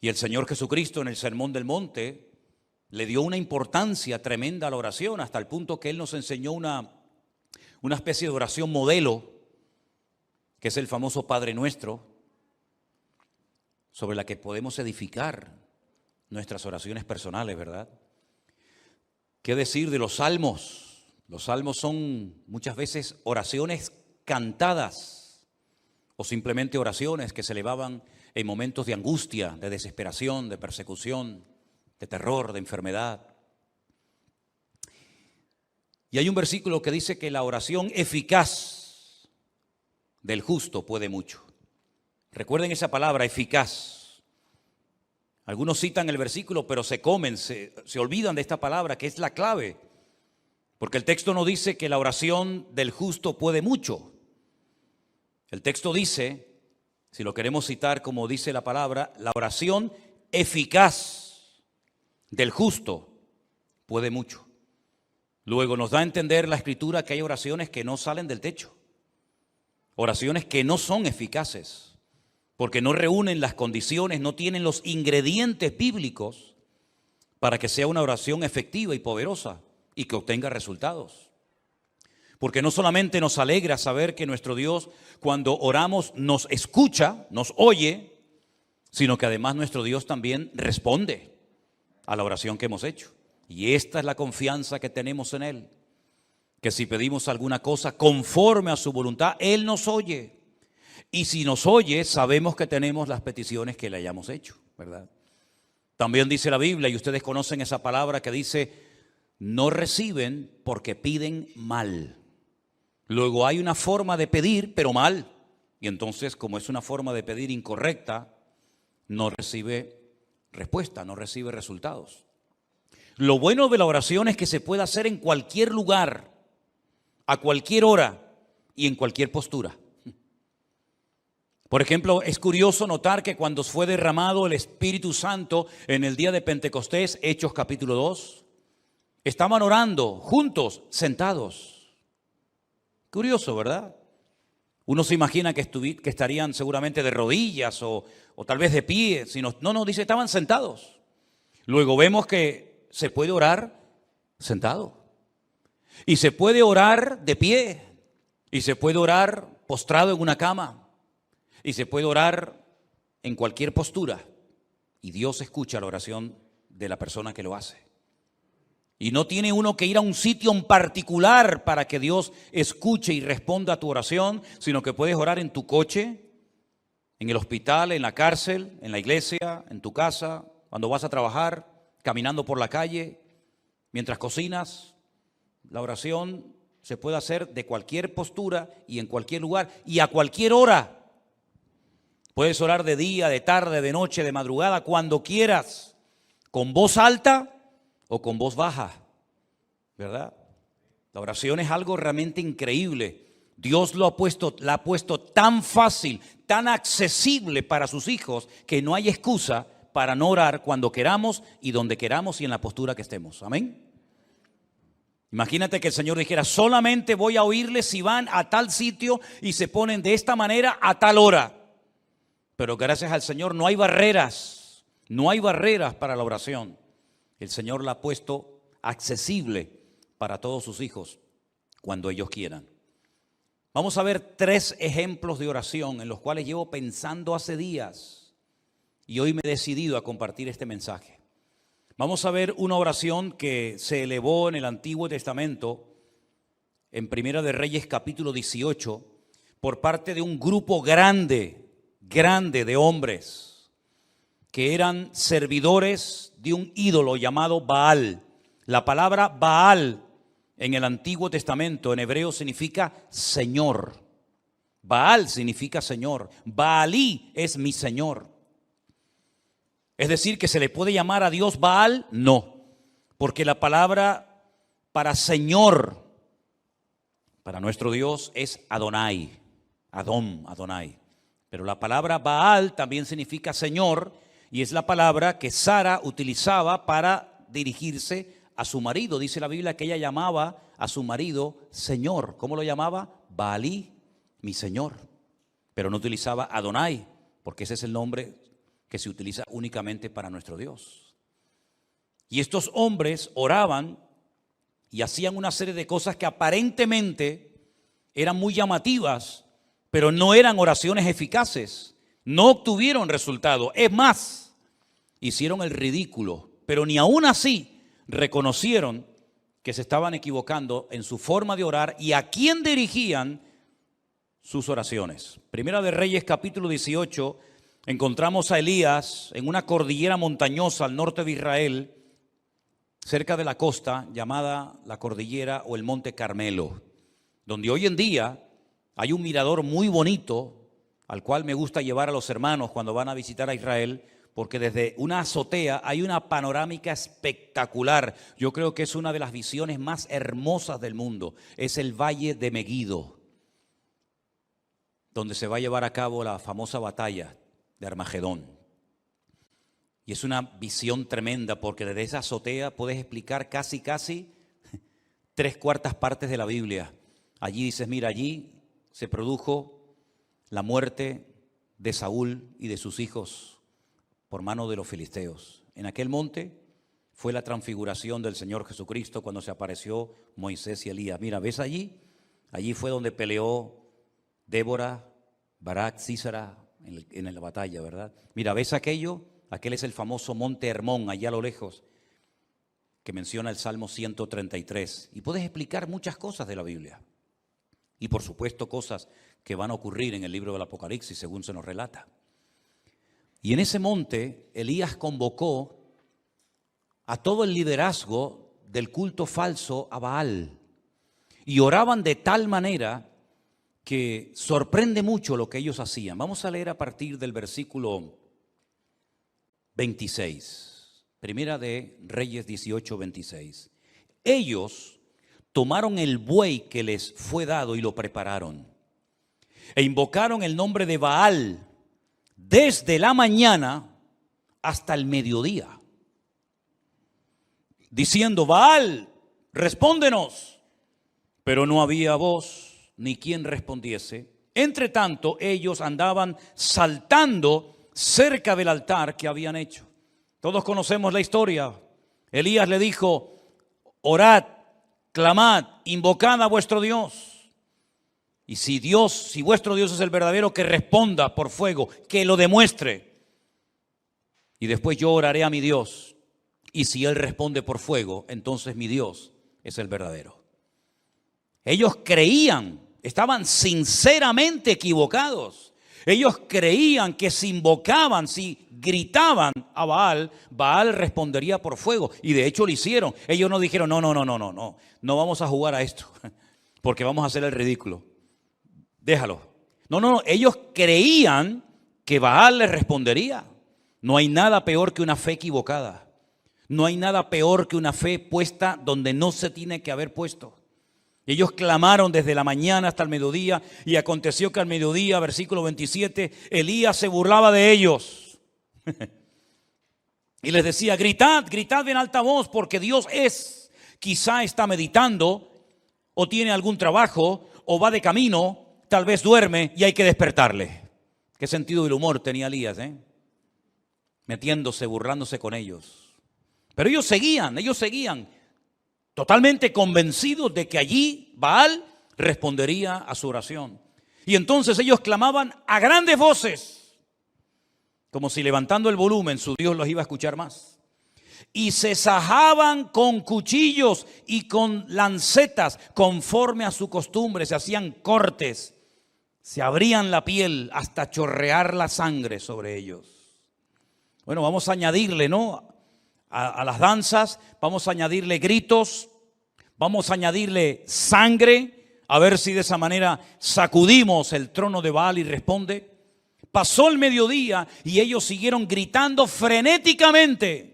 Y el Señor Jesucristo en el Sermón del Monte le dio una importancia tremenda a la oración, hasta el punto que Él nos enseñó una especie de oración modelo, que es el famoso Padre Nuestro, sobre la que podemos edificar nuestras oraciones personales, ¿verdad? ¿Qué decir de los salmos? Los salmos son muchas veces oraciones cantadas o simplemente oraciones que se elevaban en momentos de angustia, de desesperación, de persecución, de terror, de enfermedad. Y hay un versículo que dice que la oración eficaz del justo puede mucho. Recuerden esa palabra, eficaz. Algunos citan el versículo, pero se olvidan de esta palabra, que es la clave. Porque el texto no dice que la oración del justo puede mucho. El texto dice, si lo queremos citar como dice la palabra, la oración eficaz del justo puede mucho. Luego nos da a entender la Escritura que hay oraciones que no salen del techo. Oraciones que no son eficaces, porque no reúnen las condiciones, no tienen los ingredientes bíblicos para que sea una oración efectiva y poderosa y que obtenga resultados. Porque no solamente nos alegra saber que nuestro Dios, cuando oramos, nos escucha, nos oye, sino que además nuestro Dios también responde a la oración que hemos hecho. Y esta es la confianza que tenemos en Él, que si pedimos alguna cosa conforme a su voluntad, Él nos oye. Y si nos oye, sabemos que tenemos las peticiones que le hayamos hecho, ¿verdad? También dice la Biblia, y ustedes conocen esa palabra que dice, no reciben porque piden mal. Luego hay una forma de pedir, pero mal. Y entonces, como es una forma de pedir incorrecta, no recibe respuesta, no recibe resultados. Lo bueno de la oración es que se puede hacer en cualquier lugar, a cualquier hora y en cualquier postura. Por ejemplo, es curioso notar que cuando fue derramado el Espíritu Santo en el día de Pentecostés, Hechos capítulo 2, estaban orando juntos, sentados. Curioso, ¿verdad? Uno se imagina que estarían seguramente de rodillas o tal vez de pie. No, dice, estaban sentados. Luego vemos que se puede orar sentado. Y se puede orar de pie. Y se puede orar postrado en una cama. Y se puede orar en cualquier postura. Y Dios escucha la oración de la persona que lo hace. Y no tiene uno que ir a un sitio en particular para que Dios escuche y responda a tu oración, sino que puedes orar en tu coche, en el hospital, en la cárcel, en la iglesia, en tu casa, cuando vas a trabajar, caminando por la calle, mientras cocinas. La oración se puede hacer de cualquier postura y en cualquier lugar y a cualquier hora. Puedes orar de día, de tarde, de noche, de madrugada, cuando quieras, con voz alta o con voz baja, ¿verdad? La oración es algo realmente increíble. Dios la ha puesto tan fácil, tan accesible para sus hijos, que no hay excusa para no orar cuando queramos y donde queramos y en la postura que estemos. Amén. Imagínate que el Señor dijera, solamente voy a oírles si van a tal sitio y se ponen de esta manera a tal hora. Pero gracias al Señor no hay barreras para la oración. El Señor la ha puesto accesible para todos sus hijos cuando ellos quieran. Vamos a ver 3 ejemplos de oración en los cuales llevo pensando hace días y hoy me he decidido a compartir este mensaje. Vamos a ver una oración que se elevó en el Antiguo Testamento, en Primera de Reyes capítulo 18, por parte de un grupo grande de hombres que eran servidores de un ídolo llamado Baal. La palabra Baal en el Antiguo Testamento en hebreo significa Señor. Baal significa Señor. Baalí es mi Señor. Es decir, que se le puede llamar a Dios Baal, no, porque la palabra para Señor, para nuestro Dios es Adonai, Adonai. Pero la palabra Baal también significa Señor y es la palabra que Sara utilizaba para dirigirse a su marido. Dice la Biblia que ella llamaba a su marido Señor. ¿Cómo lo llamaba? Baalí, mi Señor. Pero no utilizaba Adonai, porque ese es el nombre que se utiliza únicamente para nuestro Dios. Y estos hombres oraban y hacían una serie de cosas que aparentemente eran muy llamativas, pero no eran oraciones eficaces. No obtuvieron resultado. Es más, hicieron el ridículo, pero ni aún así reconocieron que se estaban equivocando en su forma de orar y a quién dirigían sus oraciones. Primera de Reyes, capítulo 18, encontramos a Elías en una cordillera montañosa al norte de Israel, cerca de la costa, llamada la cordillera o el Monte Carmelo, donde hoy en día hay un mirador muy bonito, al cual me gusta llevar a los hermanos cuando van a visitar a Israel, porque desde una azotea hay una panorámica espectacular. Yo creo que es una de las visiones más hermosas del mundo. Es el Valle de Meguido, donde se va a llevar a cabo la famosa batalla de Armagedón. Y es una visión tremenda, porque desde esa azotea puedes explicar casi 3/4 partes de la Biblia. Allí dices, mira, allí se produjo la muerte de Saúl y de sus hijos por mano de los filisteos. En aquel monte fue la transfiguración del Señor Jesucristo cuando se apareció Moisés y Elías. Mira, ¿ves allí? Allí fue donde peleó Débora, Barak, Sísara en la batalla, ¿verdad? Mira, ¿ves aquello? Aquel es el famoso monte Hermón, allá a lo lejos, que menciona el Salmo 133. Y puedes explicar muchas cosas de la Biblia. Y por supuesto cosas que van a ocurrir en el libro del Apocalipsis, según se nos relata. Y en ese monte, Elías convocó a todo el liderazgo del culto falso a Baal. Y oraban de tal manera que sorprende mucho lo que ellos hacían. Vamos a leer a partir del versículo 26. Primera de Reyes 18, 26. Ellos tomaron el buey que les fue dado y lo prepararon. E invocaron el nombre de Baal desde la mañana hasta el mediodía, diciendo, Baal, respóndenos. Pero no había voz ni quien respondiese. Entre tanto, ellos andaban saltando cerca del altar que habían hecho. Todos conocemos la historia. Elías le dijo, orad, clamad, invocad a vuestro Dios. Y si vuestro Dios es el verdadero, que responda por fuego, que lo demuestre. Y después yo oraré a mi Dios. Y si Él responde por fuego, entonces mi Dios es el verdadero. Ellos creían, estaban sinceramente equivocados. Ellos creían que si invocaban, si gritaban a Baal, Baal respondería por fuego. Y de hecho lo hicieron. Ellos no dijeron, no vamos a jugar a esto, porque vamos a hacer el ridículo. Déjalo. No, ellos creían que Baal les respondería. No hay nada peor que una fe equivocada. No hay nada peor que una fe puesta donde no se tiene que haber puesto. Ellos clamaron desde la mañana hasta el mediodía, y aconteció que al mediodía, versículo 27, Elías se burlaba de ellos. Y les decía, gritad en alta voz, porque Dios es. Quizá está meditando, o tiene algún trabajo, o va de camino, tal vez duerme y hay que despertarle. Qué sentido del humor tenía Elías, metiéndose, burlándose con ellos. Pero ellos seguían. Totalmente convencidos de que allí Baal respondería a su oración. Y entonces ellos clamaban a grandes voces, como si levantando el volumen su Dios los iba a escuchar más. Y se sajaban con cuchillos y con lancetas, conforme a su costumbre. Se hacían cortes, se abrían la piel hasta chorrear la sangre sobre ellos. Bueno, vamos a añadirle, a las danzas, vamos a añadirle gritos, vamos a añadirle sangre, a ver si de esa manera sacudimos el trono de Baal y responde. Pasó el mediodía y ellos siguieron gritando frenéticamente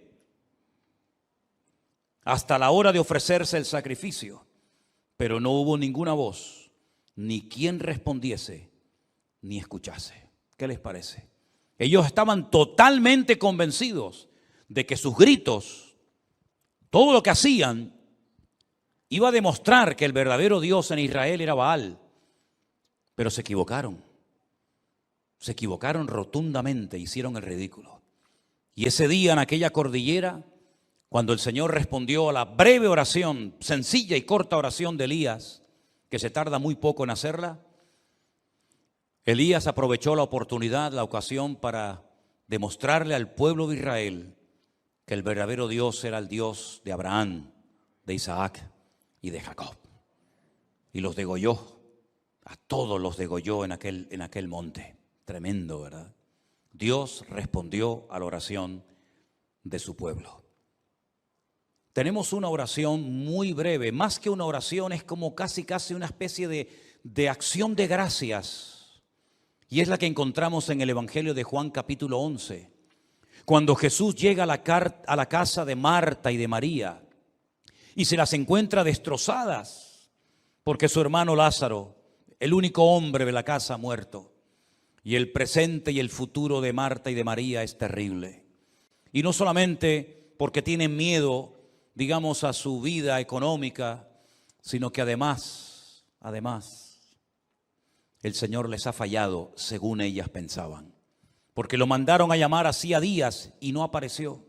hasta la hora de ofrecerse el sacrificio, pero no hubo ninguna voz, ni quien respondiese, ni escuchase. ¿Qué les parece? Ellos estaban totalmente convencidos de que sus gritos, todo lo que hacían, iba a demostrar que el verdadero Dios en Israel era Baal. Pero se equivocaron rotundamente, hicieron el ridículo. Y ese día en aquella cordillera, cuando el Señor respondió a la breve oración, sencilla y corta oración de Elías, que se tarda muy poco en hacerla, Elías aprovechó la oportunidad, la ocasión para demostrarle al pueblo de Israel que el verdadero Dios era el Dios de Abraham, de Isaac y de Jacob. Y los degolló, a todos los degolló en aquel monte. Tremendo, ¿verdad? Dios respondió a la oración de su pueblo. Tenemos una oración muy breve, más que una oración, es como casi una especie de acción de gracias. Y es la que encontramos en el Evangelio de Juan capítulo 11. Cuando Jesús llega a la casa de Marta y de María y se las encuentra destrozadas porque su hermano Lázaro, el único hombre de la casa, ha muerto. Y el presente y el futuro de Marta y de María es terrible. Y no solamente porque tienen miedo, digamos, a su vida económica, sino que además, el Señor les ha fallado según ellas pensaban. Porque lo mandaron a llamar hacía días y no apareció.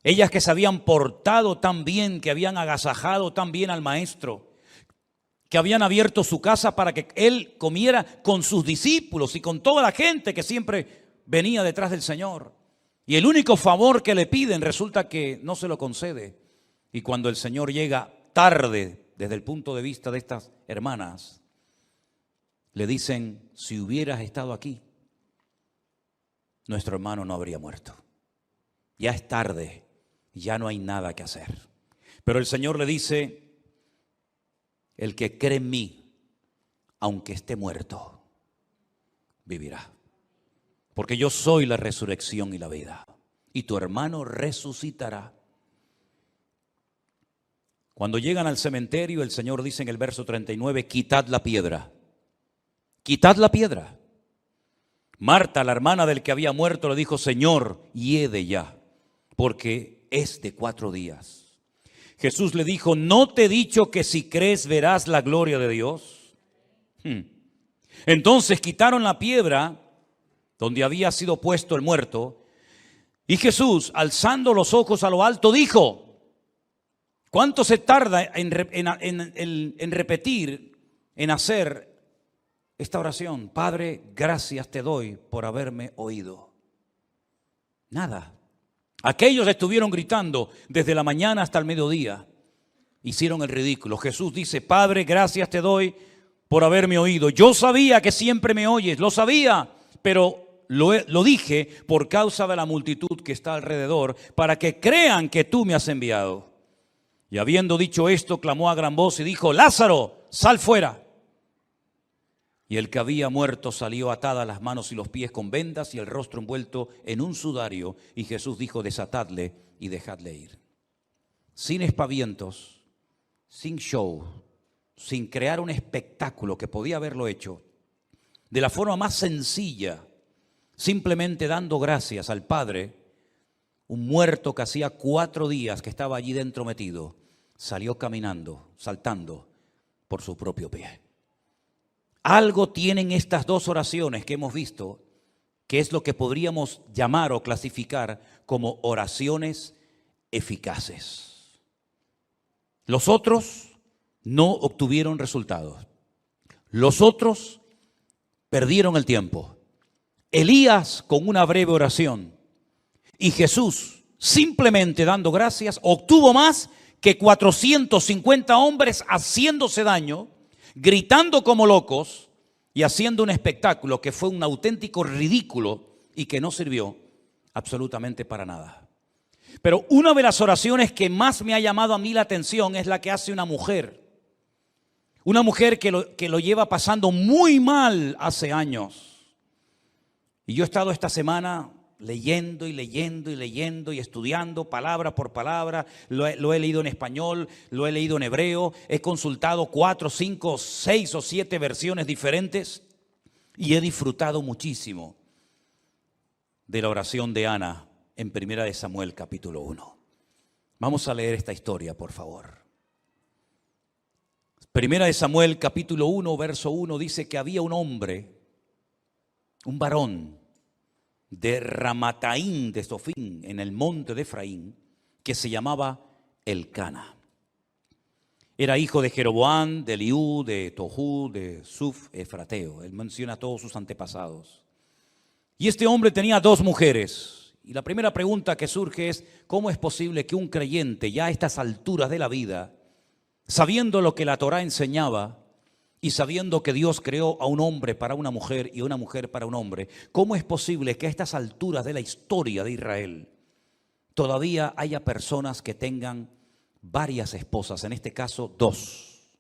Ellas que se habían portado tan bien, que habían agasajado tan bien al maestro, que habían abierto su casa para que él comiera con sus discípulos y con toda la gente que siempre venía detrás del Señor. Y el único favor que le piden resulta que no se lo concede. Y cuando el Señor llega tarde, desde el punto de vista de estas hermanas, le dicen: si hubieras estado aquí, nuestro hermano no habría muerto. Ya es tarde, ya no hay nada que hacer. Pero el Señor le dice: el que cree en mí, aunque esté muerto, vivirá. Porque yo soy la resurrección y la vida. Y tu hermano resucitará. Cuando llegan al cementerio, el Señor dice en el verso 39, quitad la piedra. Quitad la piedra. Marta, la hermana del que había muerto, le dijo: Señor, hiede ya, porque es de 4 días. Jesús le dijo: ¿no te he dicho que si crees verás la gloria de Dios? Entonces quitaron la piedra donde había sido puesto el muerto, y Jesús, alzando los ojos a lo alto, dijo: ¿cuánto se tarda en repetir, en hacer esta oración? Padre, gracias te doy por haberme oído. Nada. Aquellos estuvieron gritando desde la mañana hasta el mediodía. Hicieron el ridículo. Jesús dice: Padre, gracias te doy por haberme oído. Yo sabía que siempre me oyes, lo sabía, pero lo dije por causa de la multitud que está alrededor, para que crean que tú me has enviado. Y habiendo dicho esto, clamó a gran voz y dijo: Lázaro, sal fuera. Y el que había muerto salió atadas las manos y los pies con vendas y el rostro envuelto en un sudario. Y Jesús dijo: desatadle y dejadle ir. Sin espavientos, sin show, sin crear un espectáculo que podía haberlo hecho, de la forma más sencilla, simplemente dando gracias al Padre, un muerto que hacía 4 días que estaba allí dentro metido, salió caminando, saltando por su propio pie. Algo tienen estas 2 oraciones que hemos visto, que es lo que podríamos llamar o clasificar como oraciones eficaces. Los otros no obtuvieron resultados. Los otros perdieron el tiempo. Elías con una breve oración y Jesús simplemente dando gracias obtuvo más que 450 hombres haciéndose daño, gritando como locos y haciendo un espectáculo que fue un auténtico ridículo y que no sirvió absolutamente para nada. Pero una de las oraciones que más me ha llamado a mí la atención es la que hace una mujer. Una mujer que lo lleva pasando muy mal hace años. Y yo he estado esta semana leyendo y estudiando palabra por palabra. Lo he leído en español, lo he leído en hebreo. He consultado 4, 5, 6 o 7 versiones diferentes y he disfrutado muchísimo de la oración de Ana en 1 Samuel capítulo 1. Vamos a leer esta historia, por favor. 1 Samuel capítulo 1, verso 1 dice que había un hombre, un varón de Ramataim de Sofín, en el monte de Efraín, que se llamaba Elcana. Era hijo de Jeroboam, de Eliú, de Tohu, de Suf, Efrateo. Él menciona a todos sus antepasados. Y este hombre tenía 2 mujeres. Y la primera pregunta que surge es, ¿cómo es posible que un creyente ya a estas alturas de la vida, sabiendo lo que la Torá enseñaba y sabiendo que Dios creó a un hombre para una mujer y una mujer para un hombre, cómo es posible que a estas alturas de la historia de Israel todavía haya personas que tengan varias esposas, en este caso 2?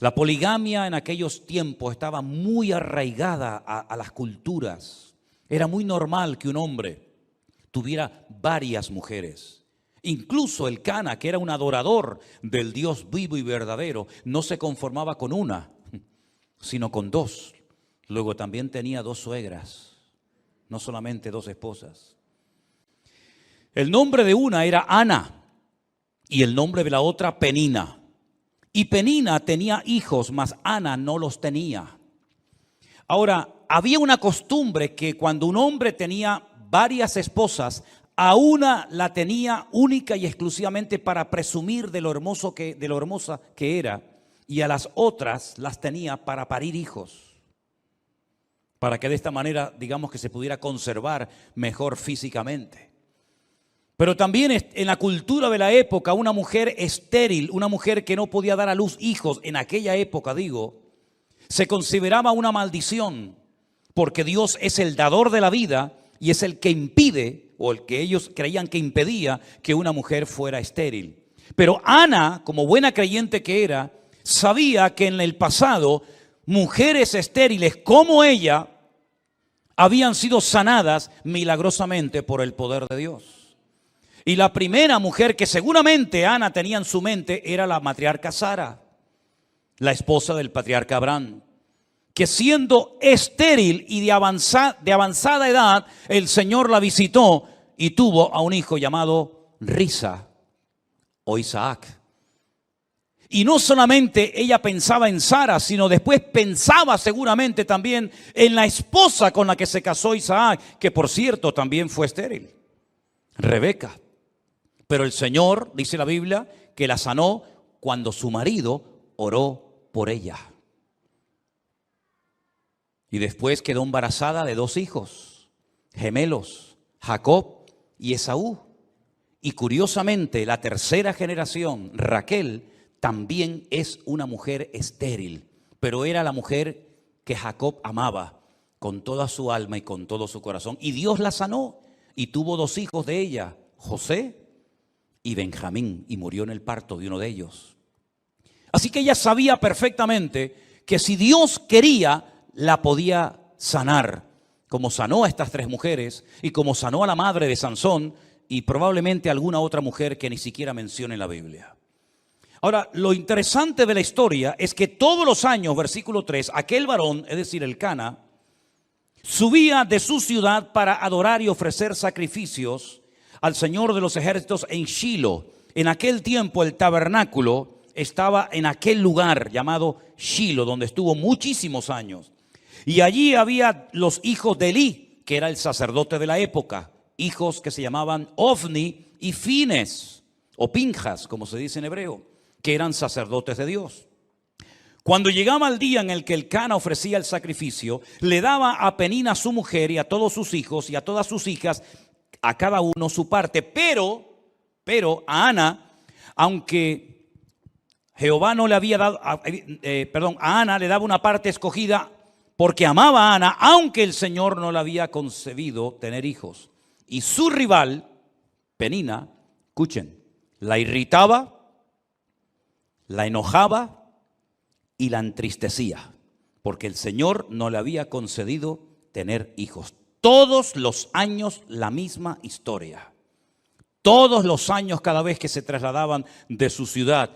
La poligamia en aquellos tiempos estaba muy arraigada a las culturas. Era muy normal que un hombre tuviera varias mujeres. Incluso Elcana, que era un adorador del Dios vivo y verdadero, no se conformaba con una, sino con 2. Luego también tenía 2 suegras, no solamente 2 esposas. El nombre de una era Ana y el nombre de la otra Penina. Y Penina tenía hijos, mas Ana no los tenía. Ahora, había una costumbre que cuando un hombre tenía varias esposas, a una la tenía única y exclusivamente para presumir de lo hermosa que era, y a las otras las tenía para parir hijos, para que de esta manera, digamos, que se pudiera conservar mejor físicamente. Pero también en la cultura de la época, una mujer estéril, una mujer que no podía dar a luz hijos, en aquella época, se consideraba una maldición, porque Dios es el dador de la vida y es el que impide, o el que ellos creían que impedía, que una mujer fuera estéril. Pero Ana, como buena creyente que era, sabía que en el pasado mujeres estériles como ella habían sido sanadas milagrosamente por el poder de Dios. Y la primera mujer que seguramente Ana tenía en su mente era la matriarca Sara, la esposa del patriarca Abraham, que siendo estéril y de avanzada edad, el Señor la visitó y tuvo a un hijo llamado Risa o Isaac. Y no solamente ella pensaba en Sara, sino después pensaba seguramente también en la esposa con la que se casó Isaac, que por cierto también fue estéril, Rebeca. Pero el Señor, dice la Biblia, que la sanó cuando su marido oró por ella. Y después quedó embarazada de 2 hijos, gemelos, Jacob y Esaú. Y curiosamente, la tercera generación, Raquel, también es una mujer estéril, pero era la mujer que Jacob amaba con toda su alma y con todo su corazón. Y Dios la sanó y tuvo 2 hijos de ella, José y Benjamín, y murió en el parto de uno de ellos. Así que ella sabía perfectamente que si Dios quería, la podía sanar, como sanó a estas 3 mujeres y como sanó a la madre de Sansón y probablemente alguna otra mujer que ni siquiera menciona en la Biblia. Ahora, lo interesante de la historia es que todos los años, versículo 3, aquel varón, es decir, Elcana, subía de su ciudad para adorar y ofrecer sacrificios al Señor de los ejércitos en Shilo. En aquel tiempo el tabernáculo estaba en aquel lugar llamado Shilo, donde estuvo muchísimos años. Y allí había los hijos de Elí, que era el sacerdote de la época, hijos que se llamaban Ofni y Fines, o Pinjas, como se dice en hebreo, que eran sacerdotes de Dios. Cuando llegaba el día en el que Elcana ofrecía el sacrificio, le daba a Penina su mujer y a todos sus hijos y a todas sus hijas, a cada uno su parte. Pero a Ana, aunque Jehová no le había dado, a Ana le daba una parte escogida porque amaba a Ana, aunque el Señor no le había concebido tener hijos. Y su rival, Penina, escuchen, la irritaba, la enojaba y la entristecía, porque el Señor no le había concedido tener hijos. Todos los años la misma historia. Todos los años, cada vez que se trasladaban de su ciudad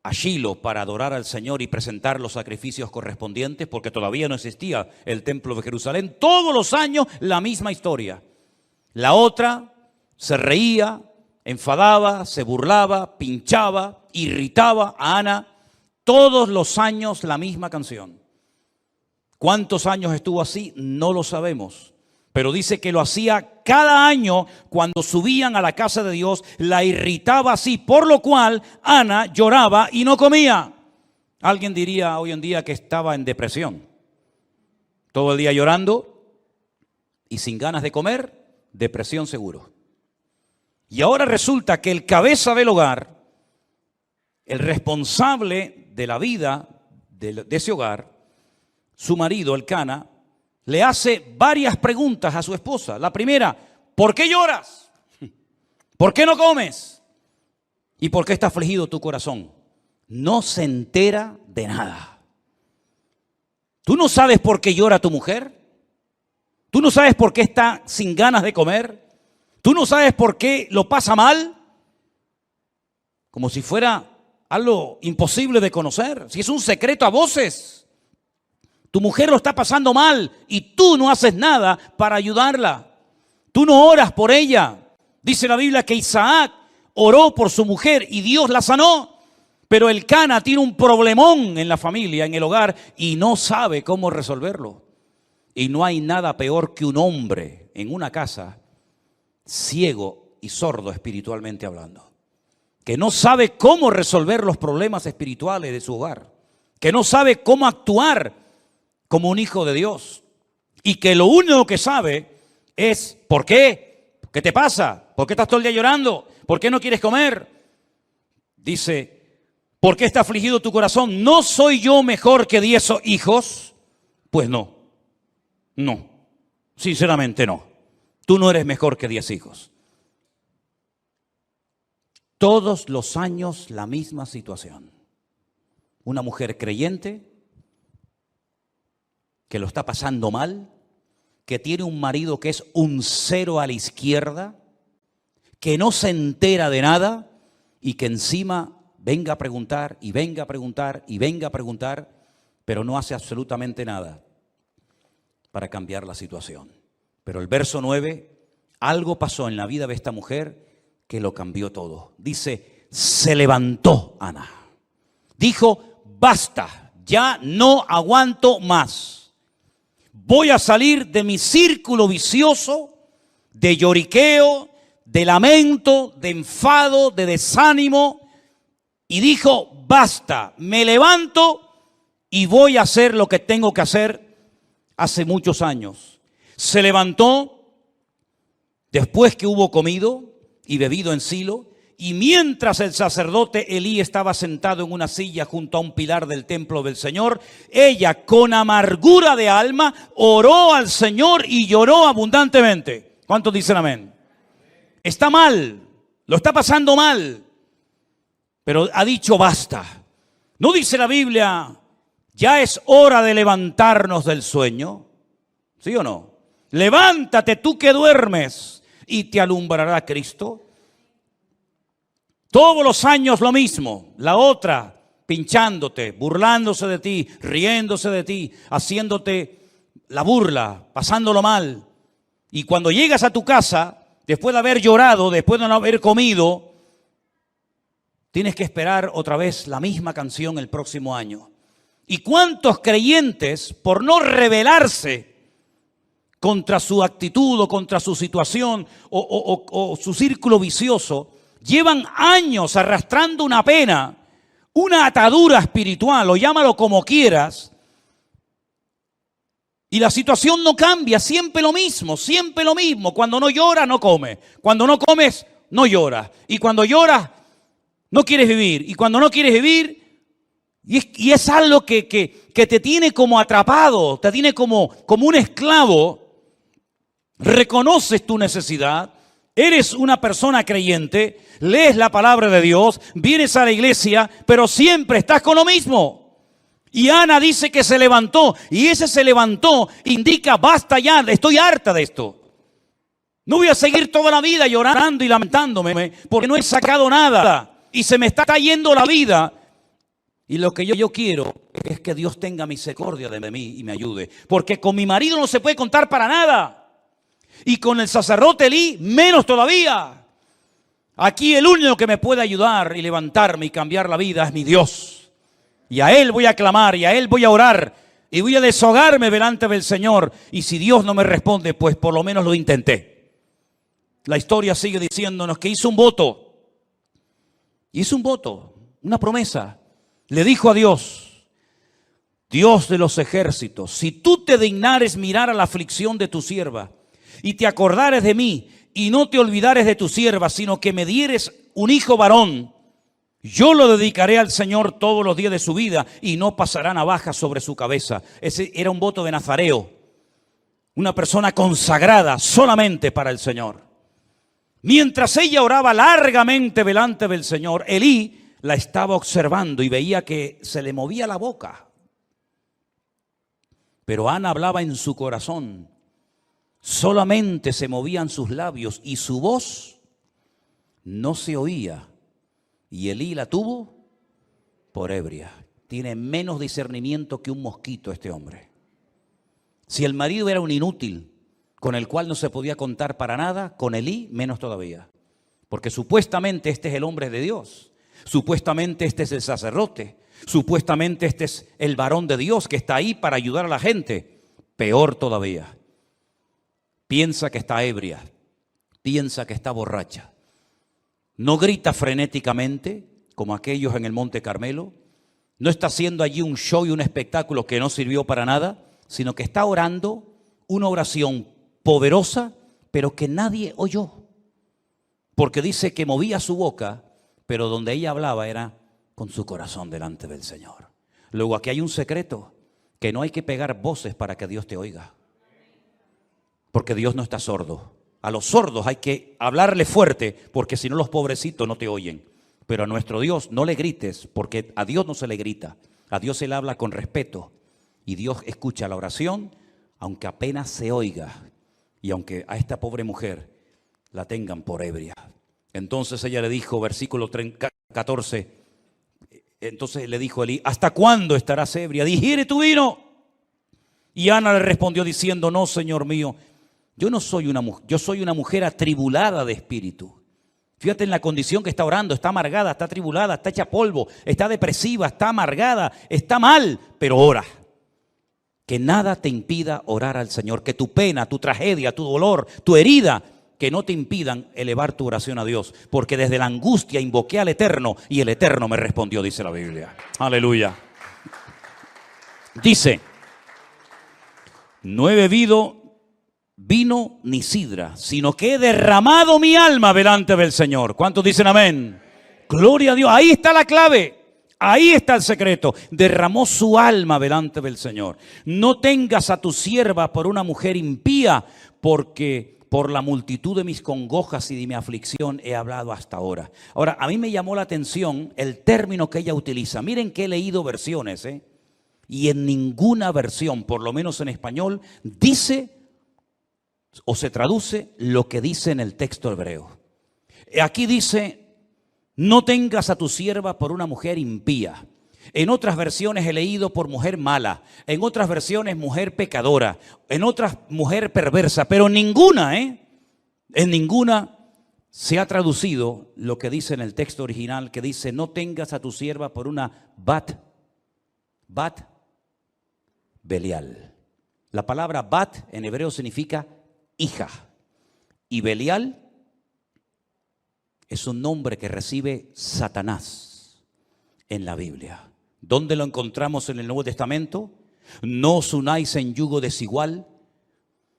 a Shilo para adorar al Señor y presentar los sacrificios correspondientes, porque todavía no existía el templo de Jerusalén, todos los años la misma historia. La otra se reía, enfadaba, se burlaba, pinchaba, irritaba a Ana. Todos los años la misma canción. ¿Cuántos años estuvo así? No lo sabemos. Pero dice que lo hacía cada año cuando subían a la casa de Dios, la irritaba así, por lo cual Ana lloraba y no comía. Alguien diría hoy en día que estaba en depresión. Todo el día llorando y sin ganas de comer, depresión seguro. Y ahora resulta que el cabeza del hogar, el responsable de la vida de ese hogar, su marido, Elcana, le hace varias preguntas a su esposa. La primera, ¿por qué lloras? ¿Por qué no comes? ¿Y por qué está afligido tu corazón? No se entera de nada. ¿Tú no sabes por qué llora tu mujer? ¿Tú no sabes por qué está sin ganas de comer? ¿Tú no sabes por qué lo pasa mal? Como si fuera algo imposible de conocer. Si es un secreto a voces. Tu mujer lo está pasando mal y tú no haces nada para ayudarla. Tú no oras por ella. Dice la Biblia que Isaac oró por su mujer y Dios la sanó. Pero Elcana tiene un problemón en la familia, en el hogar, y no sabe cómo resolverlo. Y no hay nada peor que un hombre en una casa ciego y sordo espiritualmente hablando, que no sabe cómo resolver los problemas espirituales de su hogar, que no sabe cómo actuar como un hijo de Dios, y que lo único que sabe es ¿por qué? ¿Qué te pasa? ¿Por qué estás todo el día llorando? ¿Por qué no quieres comer? Dice, ¿por qué está afligido tu corazón? ¿No soy yo mejor que 10 hijos? Pues no, sinceramente no. Tú no eres mejor que 10 hijos. Todos los años la misma situación. Una mujer creyente que lo está pasando mal, que tiene un marido que es un cero a la izquierda, que no se entera de nada y que encima venga a preguntar y venga a preguntar y venga a preguntar, pero no hace absolutamente nada para cambiar la situación. Pero el verso 9, algo pasó en la vida de esta mujer que lo cambió todo. Dice, se levantó Ana. Dijo, basta, ya no aguanto más. Voy a salir de mi círculo vicioso, de lloriqueo, de lamento, de enfado, de desánimo. Y dijo, basta, me levanto y voy a hacer lo que tengo que hacer hace muchos años. Se levantó después que hubo comido y bebido en Silo, y mientras el sacerdote Elí estaba sentado en una silla junto a un pilar del templo del Señor, ella con amargura de alma oró al Señor y lloró abundantemente. ¿Cuántos dicen amén? Está mal, lo está pasando mal, pero ha dicho basta. ¿No dice la Biblia, ya es hora de levantarnos del sueño? ¿Sí o no? Levántate tú que duermes y te alumbrará Cristo. Todos los años lo mismo, la otra pinchándote, burlándose de ti, riéndose de ti, haciéndote la burla, pasándolo mal. Y cuando llegas a tu casa, después de haber llorado, después de no haber comido, tienes que esperar otra vez la misma canción el próximo año. ¿Y cuántos creyentes, por no rebelarse contra su actitud o contra su situación o su círculo vicioso, llevan años arrastrando una pena, una atadura espiritual, o llámalo como quieras, y la situación no cambia, siempre lo mismo, siempre lo mismo. Cuando no lloras, no comes. Cuando no comes, no lloras. Y cuando lloras, no quieres vivir. Y cuando no quieres vivir, y es algo que te tiene como atrapado, te tiene como un esclavo. Reconoces tu necesidad. Eres una persona creyente, lees la palabra de Dios, vienes a la iglesia, pero siempre estás con lo mismo. Y Ana dice que se levantó, y ese se levantó indica, basta ya, estoy harta de esto. No voy a seguir toda la vida llorando y lamentándome porque no he sacado nada y se me está yendo la vida. Y lo que yo quiero es que Dios tenga misericordia de mí y me ayude, porque con mi marido no se puede contar para nada. Y con el sacerdote Elí, menos todavía. Aquí el único que me puede ayudar y levantarme y cambiar la vida es mi Dios. Y a Él voy a clamar y a Él voy a orar. y voy a deshogarme delante del Señor. Y si Dios no me responde, pues por lo menos lo intenté. La historia sigue diciéndonos que hizo un voto. Hizo un voto, una promesa. Le dijo a Dios, Dios de los ejércitos, si tú te dignares mirar a la aflicción de tu sierva y te acordares de mí y no te olvidares de tu sierva, sino que me dieres un hijo varón, yo lo dedicaré al Señor todos los días de su vida y no pasará navaja sobre su cabeza. Ese era un voto de nazareo, una persona consagrada solamente para el Señor. Mientras ella oraba largamente delante del Señor, Elí la estaba observando y veía que se le movía la boca. Pero Ana hablaba en su corazón. Solamente se movían sus labios y su voz no se oía. Y Elí la tuvo por ebria. Tiene menos discernimiento que un mosquito este hombre. Si el marido era un inútil, con el cual no se podía contar para nada, con Elí menos todavía. Porque supuestamente este es el hombre de Dios. Supuestamente este es el sacerdote. Supuestamente este es el varón de Dios que está ahí para ayudar a la gente. Peor todavía. Piensa que está ebria. Piensa que está borracha. No grita frenéticamente como aquellos en el Monte Carmelo. No está haciendo allí un show y un espectáculo que no sirvió para nada, sino que está orando una oración poderosa, pero que nadie oyó. Porque dice que movía su boca, pero donde ella hablaba era con su corazón delante del Señor. Luego aquí hay un secreto, que no hay que pegar voces para que Dios te oiga. Porque Dios no está sordo. A los sordos hay que hablarle fuerte, porque si no los pobrecitos no te oyen. Pero a nuestro Dios no le grites, porque a Dios no se le grita. A Dios se le habla con respeto. Y Dios escucha la oración, aunque apenas se oiga. Y aunque a esta pobre mujer la tengan por ebria. Entonces ella le dijo, versículo 14, entonces le dijo Elí, ¿hasta cuándo estarás ebria? Digiere tu vino. Y Ana le respondió diciendo, no, Señor mío, yo no soy una mujer, yo soy una mujer atribulada de espíritu. Fíjate en la condición que está orando, está amargada, está atribulada, está hecha polvo, está depresiva, está amargada, está mal, pero ora. Que nada te impida orar al Señor, que tu pena, tu tragedia, tu dolor, tu herida, que no te impidan elevar tu oración a Dios. Porque desde la angustia invoqué al Eterno y el Eterno me respondió, dice la Biblia. Aleluya. Dice, no he bebido vino ni sidra, sino que he derramado mi alma delante del Señor. ¿Cuántos dicen amén? Gloria a Dios. Ahí está la clave. Ahí está el secreto. Derramó su alma delante del Señor. No tengas a tu sierva por una mujer impía, porque por la multitud de mis congojas y de mi aflicción he hablado hasta ahora. Ahora, a mí me llamó la atención el término que ella utiliza. Miren que he leído versiones, y en ninguna versión, por lo menos en español, dice o se traduce lo que dice en el texto hebreo. Aquí dice, no tengas a tu sierva por una mujer impía. En otras versiones he leído por mujer mala, en otras versiones mujer pecadora, en otras mujer perversa, pero en ninguna se ha traducido lo que dice en el texto original, que dice, no tengas a tu sierva por una bat Belial. La palabra bat en hebreo significa hija. Y Belial es un nombre que recibe Satanás en la Biblia. ¿Dónde lo encontramos en el Nuevo Testamento? No os unáis en yugo desigual,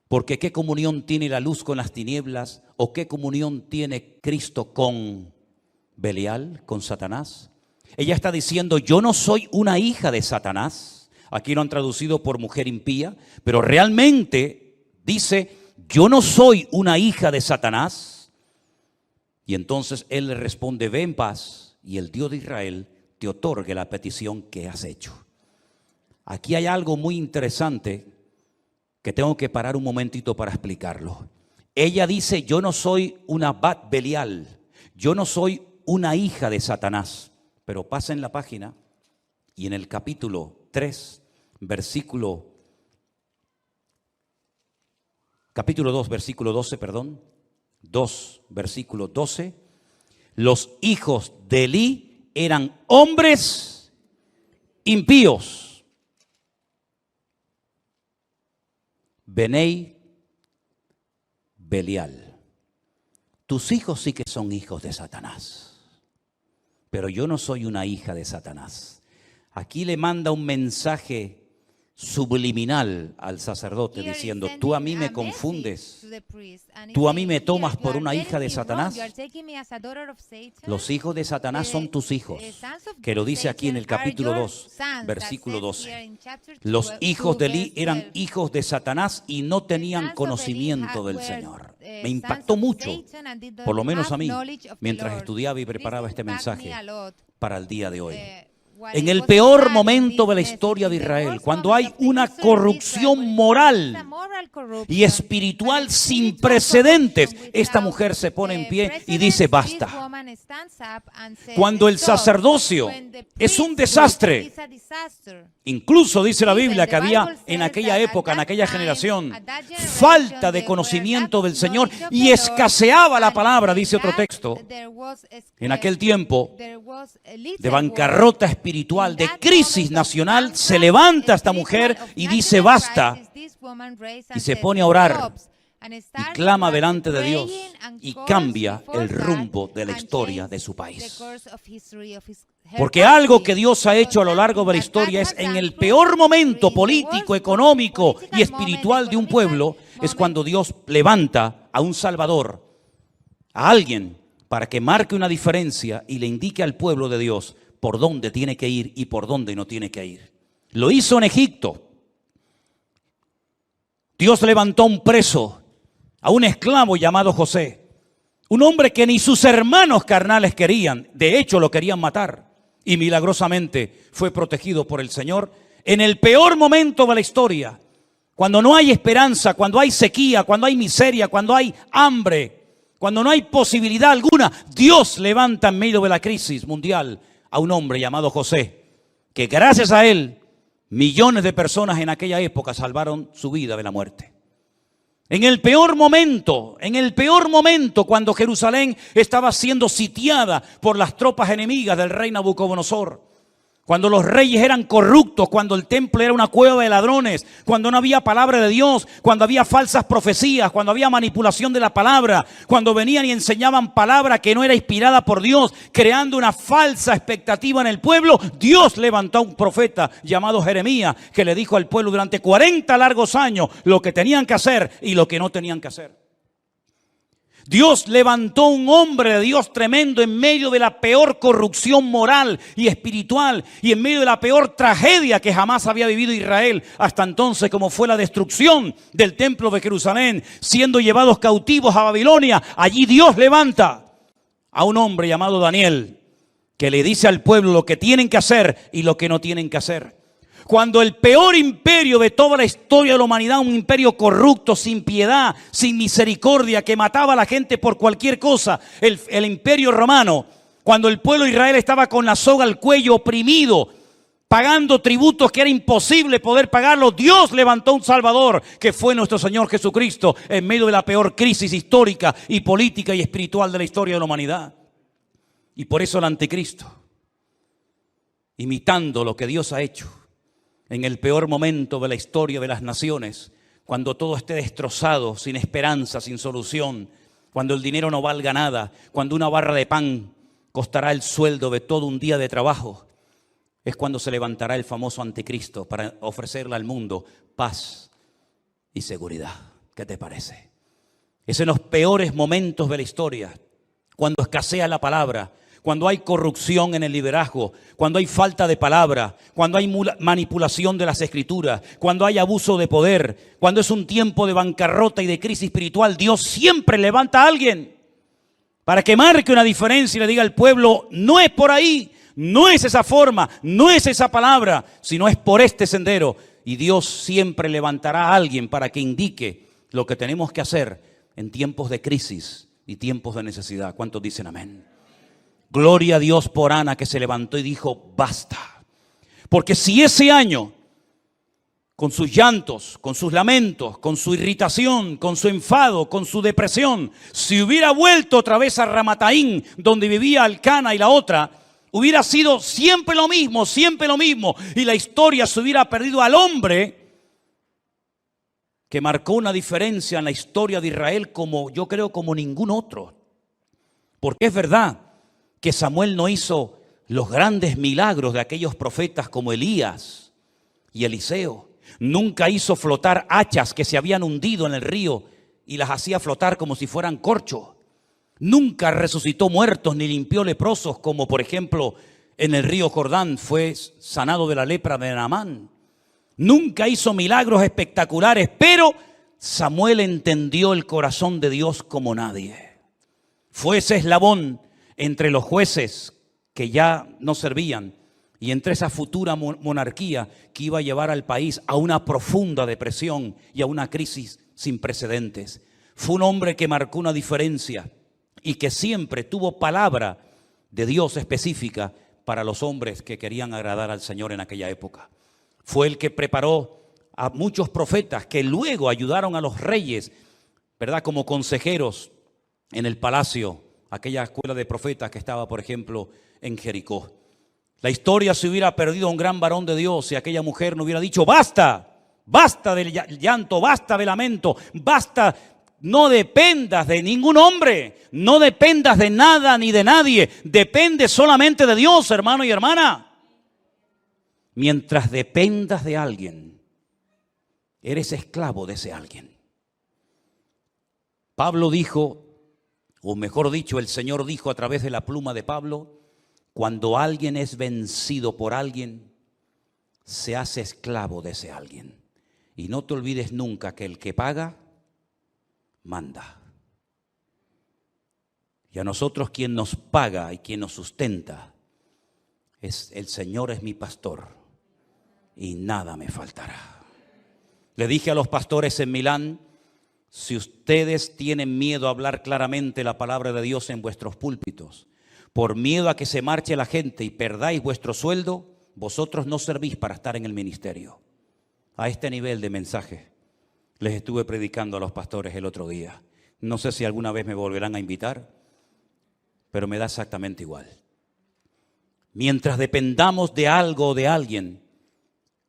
porque ¿qué comunión tiene la luz con las tinieblas? ¿O qué comunión tiene Cristo con Belial, con Satanás? Ella está diciendo, yo no soy una hija de Satanás. Aquí lo han traducido por mujer impía, pero realmente dice, yo no soy una hija de Satanás. Y entonces él le responde, ve en paz y el Dios de Israel te otorgue la petición que has hecho. Aquí hay algo muy interesante que tengo que parar un momentito para explicarlo. Ella dice, yo no soy una Bat Belial, yo no soy una hija de Satanás. Pero pasa en la página y en el capítulo 3, capítulo 2, versículo 12, 2, versículo 12, los hijos de Elí eran hombres impíos. Benei Belial. Tus hijos sí que son hijos de Satanás, pero yo no soy una hija de Satanás. Aquí le manda un mensaje subliminal al sacerdote diciendo: tú a mí me confundes, tú a mí me tomas por una hija de Satanás. Los hijos de Satanás son tus hijos, que lo dice aquí en el capítulo 2, versículo 12. Los hijos de Eli eran hijos de Satanás y no tenían conocimiento del Señor. Me impactó mucho, por lo menos a mí, mientras estudiaba y preparaba este mensaje para el día de hoy. En el peor momento de la historia de Israel, cuando hay una corrupción moral y espiritual sin precedentes, esta mujer se pone en pie y dice: basta. Cuando el sacerdocio es un desastre, incluso dice la Biblia que había en aquella época, en aquella generación, falta de conocimiento del Señor y escaseaba la palabra, dice otro texto. En aquel tiempo de bancarrota espiritual, de crisis nacional, se levanta esta mujer y dice: basta, y se pone a orar y clama delante de Dios y cambia el rumbo de la historia de su país. Porque algo que Dios ha hecho a lo largo de la historia es, en el peor momento político, económico y espiritual de un pueblo, es cuando Dios levanta a un Salvador, a alguien, para que marque una diferencia y le indique al pueblo de Dios por dónde tiene que ir y por dónde no tiene que ir. Lo hizo en Egipto. Dios levantó a un preso, a un esclavo llamado José, un hombre que ni sus hermanos carnales querían, de hecho lo querían matar, y milagrosamente fue protegido por el Señor en el peor momento de la historia, cuando no hay esperanza, cuando hay sequía, cuando hay miseria, cuando hay hambre, cuando no hay posibilidad alguna. Dios levanta en medio de la crisis mundial a un hombre llamado José, que gracias a él millones de personas en aquella época salvaron su vida de la muerte. En el peor momento, cuando Jerusalén estaba siendo sitiada por las tropas enemigas del rey Nabucodonosor, cuando los reyes eran corruptos, cuando el templo era una cueva de ladrones, cuando no había palabra de Dios, cuando había falsas profecías, cuando había manipulación de la palabra, cuando venían y enseñaban palabra que no era inspirada por Dios, creando una falsa expectativa en el pueblo, Dios levantó a un profeta llamado Jeremías, que le dijo al pueblo durante 40 largos años lo que tenían que hacer y lo que no tenían que hacer. Dios levantó un hombre de Dios tremendo en medio de la peor corrupción moral y espiritual y en medio de la peor tragedia que jamás había vivido Israel hasta entonces, como fue la destrucción del templo de Jerusalén, siendo llevados cautivos a Babilonia. Allí Dios levanta a un hombre llamado Daniel, que le dice al pueblo lo que tienen que hacer y lo que no tienen que hacer. Cuando el peor imperio de toda la historia de la humanidad, un imperio corrupto, sin piedad, sin misericordia, que mataba a la gente por cualquier cosa, el imperio romano, cuando el pueblo de Israel estaba con la soga al cuello, oprimido, pagando tributos que era imposible poder pagarlos, Dios levantó un Salvador, que fue nuestro Señor Jesucristo, en medio de la peor crisis histórica y política y espiritual de la historia de la humanidad. Y por eso el anticristo, imitando lo que Dios ha hecho, en el peor momento de la historia de las naciones, cuando todo esté destrozado, sin esperanza, sin solución, cuando el dinero no valga nada, cuando una barra de pan costará el sueldo de todo un día de trabajo, es cuando se levantará el famoso anticristo para ofrecerle al mundo paz y seguridad. ¿Qué te parece? Es en los peores momentos de la historia, cuando escasea la palabra, cuando hay corrupción en el liderazgo, cuando hay falta de palabra, cuando hay manipulación de las escrituras, cuando hay abuso de poder, cuando es un tiempo de bancarrota y de crisis espiritual, Dios siempre levanta a alguien para que marque una diferencia y le diga al pueblo: no es por ahí, no es esa forma, no es esa palabra, sino es por este sendero. Y Dios siempre levantará a alguien para que indique lo que tenemos que hacer en tiempos de crisis y tiempos de necesidad. ¿Cuántos dicen amén? Gloria a Dios por Ana, que se levantó y dijo: basta. Porque si ese año, con sus llantos, con sus lamentos, con su irritación, con su enfado, con su depresión, si hubiera vuelto otra vez a Ramataín, donde vivía Elcana y la otra, hubiera sido siempre lo mismo, y la historia se hubiera perdido al hombre que marcó una diferencia en la historia de Israel como yo creo como ningún otro. Porque es verdad que Samuel no hizo los grandes milagros de aquellos profetas como Elías y Eliseo. Nunca hizo flotar hachas que se habían hundido en el río y las hacía flotar como si fueran corcho. Nunca resucitó muertos ni limpió leprosos, como por ejemplo en el río Jordán fue sanado de la lepra de Naamán. Nunca hizo milagros espectaculares, pero Samuel entendió el corazón de Dios como nadie. Fue ese eslabón entre los jueces que ya no servían y entre esa futura monarquía que iba a llevar al país a una profunda depresión y a una crisis sin precedentes. Fue un hombre que marcó una diferencia y que siempre tuvo palabra de Dios específica para los hombres que querían agradar al Señor en aquella época. Fue el que preparó a muchos profetas que luego ayudaron a los reyes, ¿verdad?, como consejeros en el palacio, aquella escuela de profetas que estaba, por ejemplo, en Jericó. La historia se hubiera perdido a un gran varón de Dios si aquella mujer no hubiera dicho: basta, basta del llanto, basta de lamento, basta. No dependas de ningún hombre, no dependas de nada ni de nadie, depende solamente de Dios, hermano y hermana. Mientras dependas de alguien, eres esclavo de ese alguien. Pablo dijo, o mejor dicho, el Señor dijo a través de la pluma de Pablo: cuando alguien es vencido por alguien, se hace esclavo de ese alguien. Y no te olvides nunca que el que paga, manda. Y a nosotros quien nos paga y quien nos sustenta es el Señor, es mi pastor y nada me faltará. Le dije a los pastores en Milán: si ustedes tienen miedo a hablar claramente la palabra de Dios en vuestros púlpitos, por miedo a que se marche la gente y perdáis vuestro sueldo, vosotros no servís para estar en el ministerio. A este nivel de mensaje les estuve predicando a los pastores el otro día. No sé si alguna vez me volverán a invitar, pero me da exactamente igual. Mientras dependamos de algo o de alguien,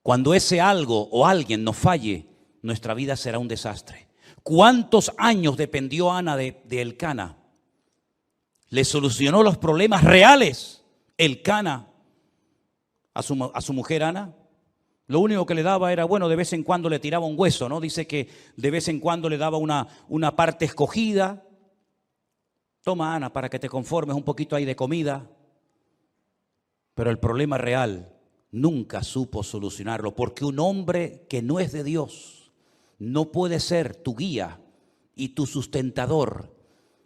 cuando ese algo o alguien nos falle, nuestra vida será un desastre. ¿Cuántos años dependió Ana de Elcana? Le solucionó los problemas reales Elcana a su mujer Ana. Lo único que le daba era, bueno, de vez en cuando le tiraba un hueso, ¿no? Dice que de vez en cuando le daba una parte escogida. Toma, Ana, para que te conformes, un poquito ahí de comida. Pero el problema real nunca supo solucionarlo, porque un hombre que no es de Dios no puede ser tu guía y tu sustentador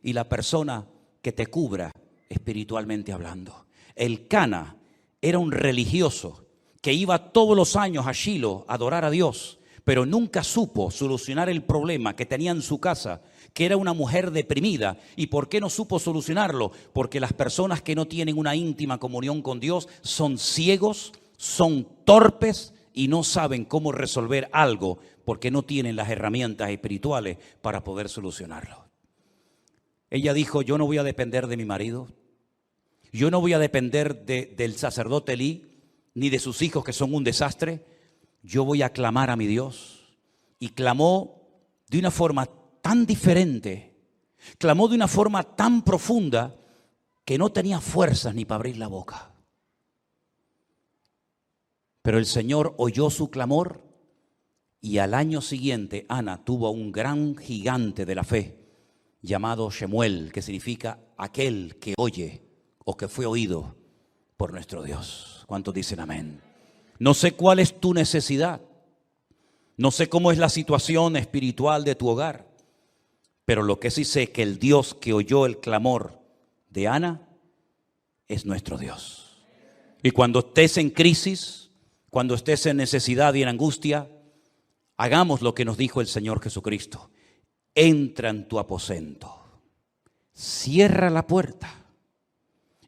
y la persona que te cubra espiritualmente hablando. Elcana era un religioso que iba todos los años a Shilo a adorar a Dios, pero nunca supo solucionar el problema que tenía en su casa, que era una mujer deprimida. ¿Y por qué no supo solucionarlo? Porque las personas que no tienen una íntima comunión con Dios son ciegos, son torpes y no saben cómo resolver algo porque no tienen las herramientas espirituales para poder solucionarlo. Ella dijo: yo no voy a depender de mi marido, yo no voy a depender del sacerdote Elí, ni de sus hijos que son un desastre. Yo voy a clamar a mi Dios. Y clamó de una forma tan diferente, clamó de una forma tan profunda que no tenía fuerzas ni para abrir la boca. Pero el Señor oyó su clamor y al año siguiente Ana tuvo un gran gigante de la fe llamado Shemuel, que significa aquel que oye o que fue oído por nuestro Dios. ¿Cuántos dicen amén? No sé cuál es tu necesidad, no sé cómo es la situación espiritual de tu hogar, pero lo que sí sé es que el Dios que oyó el clamor de Ana es nuestro Dios. Y cuando estés en crisis, cuando estés en necesidad y en angustia, hagamos lo que nos dijo el Señor Jesucristo: entra en tu aposento, cierra la puerta,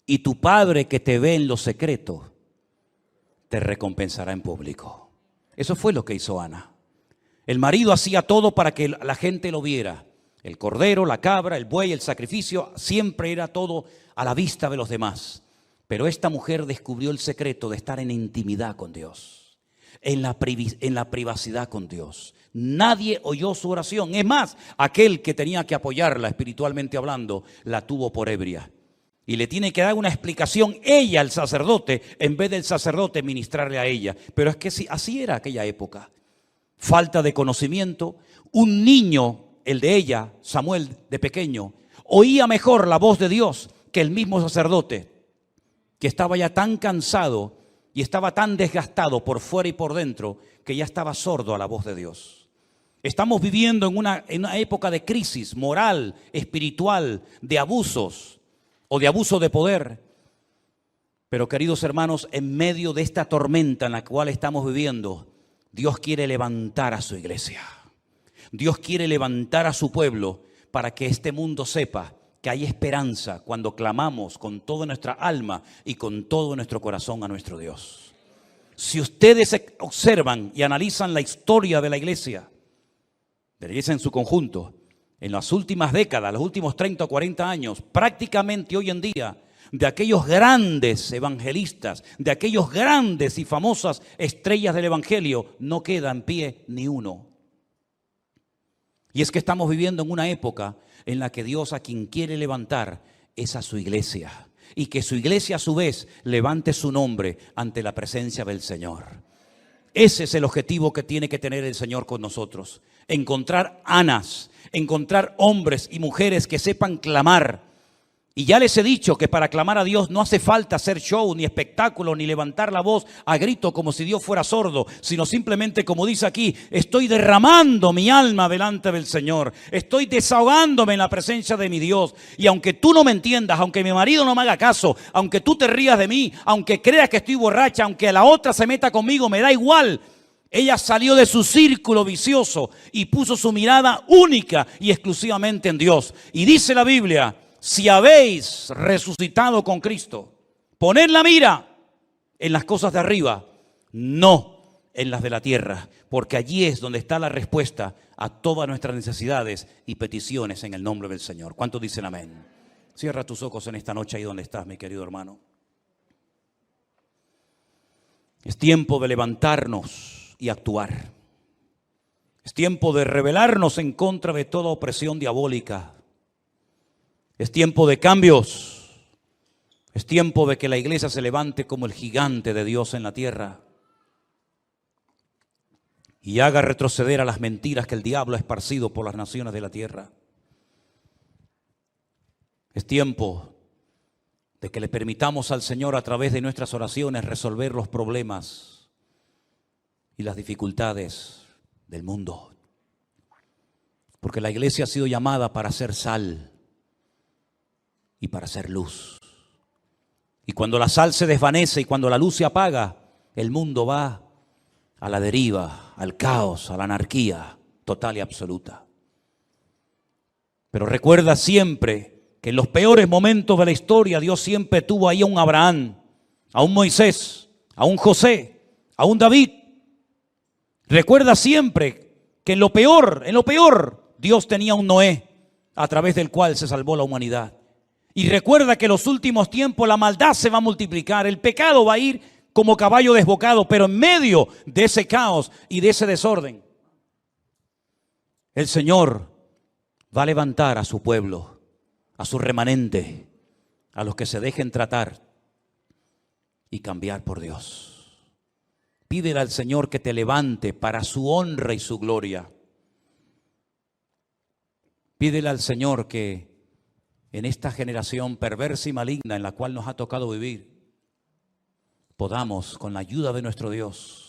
y tu Padre que te ve en lo secreto te recompensará en público. Eso fue lo que hizo Ana. El marido hacía todo para que la gente lo viera. El cordero, la cabra, el buey, el sacrificio, siempre era todo a la vista de los demás. Pero esta mujer descubrió el secreto de estar en intimidad con Dios. en la privacidad con Dios. Nadie oyó su oración. Es más, aquel que tenía que apoyarla espiritualmente hablando, la tuvo por ebria. Y le tiene que dar una explicación ella al sacerdote, en vez del sacerdote ministrarle a ella. Pero es que sí, así era aquella época. Falta de conocimiento. Un niño, el de ella, Samuel de pequeño, oía mejor la voz de Dios que el mismo sacerdote, que estaba ya tan cansado y estaba tan desgastado por fuera y por dentro, que ya estaba sordo a la voz de Dios. Estamos viviendo en una época de crisis moral, espiritual, de abusos o de abuso de poder. Pero queridos hermanos, en medio de esta tormenta en la cual estamos viviendo, Dios quiere levantar a su iglesia. Dios quiere levantar a su pueblo para que este mundo sepa que hay esperanza cuando clamamos con toda nuestra alma y con todo nuestro corazón a nuestro Dios. Si ustedes observan y analizan la historia de la iglesia en su conjunto, en las últimas décadas, los últimos 30 o 40 años, prácticamente hoy en día, de aquellos grandes evangelistas, de aquellos grandes y famosas estrellas del evangelio, no queda en pie ni uno. Y es que estamos viviendo en una época en la que Dios a quien quiere levantar es a su iglesia. Y que su iglesia a su vez levante su nombre ante la presencia del Señor. Ese es el objetivo que tiene que tener el Señor con nosotros. Encontrar Anas, encontrar hombres y mujeres que sepan clamar. Y ya les he dicho que para clamar a Dios no hace falta hacer show, ni espectáculo, ni levantar la voz a grito como si Dios fuera sordo, sino simplemente, como dice aquí, estoy derramando mi alma delante del Señor. Estoy desahogándome en la presencia de mi Dios. Y aunque tú no me entiendas, aunque mi marido no me haga caso, aunque tú te rías de mí, aunque creas que estoy borracha, aunque la otra se meta conmigo, me da igual. Ella salió de su círculo vicioso y puso su mirada única y exclusivamente en Dios. Y dice la Biblia: si habéis resucitado con Cristo, poned la mira en las cosas de arriba, no en las de la tierra, porque allí es donde está la respuesta a todas nuestras necesidades y peticiones en el nombre del Señor. ¿Cuántos dicen amén? Cierra tus ojos en esta noche ahí donde estás, mi querido hermano. Es tiempo de levantarnos y actuar. Es tiempo de rebelarnos en contra de toda opresión diabólica. Es tiempo de cambios. Es tiempo de que la iglesia se levante como el gigante de Dios en la tierra y haga retroceder a las mentiras que el diablo ha esparcido por las naciones de la tierra. Es tiempo de que le permitamos al Señor a través de nuestras oraciones resolver los problemas y las dificultades del mundo. Porque la iglesia ha sido llamada para ser sal y para hacer luz. Y cuando la sal se desvanece y cuando la luz se apaga, el mundo va a la deriva, al caos, a la anarquía total y absoluta. Pero recuerda siempre que en los peores momentos de la historia Dios siempre tuvo ahí a un Abraham, a un Moisés, a un José, a un David. Recuerda siempre que en lo peor, Dios tenía un Noé a través del cual se salvó la humanidad. Y recuerda que en los últimos tiempos la maldad se va a multiplicar, el pecado va a ir como caballo desbocado, pero en medio de ese caos y de ese desorden, el Señor va a levantar a su pueblo, a su remanente, a los que se dejen tratar y cambiar por Dios. Pídele al Señor que te levante para su honra y su gloria. Pídele al Señor que en esta generación perversa y maligna en la cual nos ha tocado vivir, podamos, con la ayuda de nuestro Dios,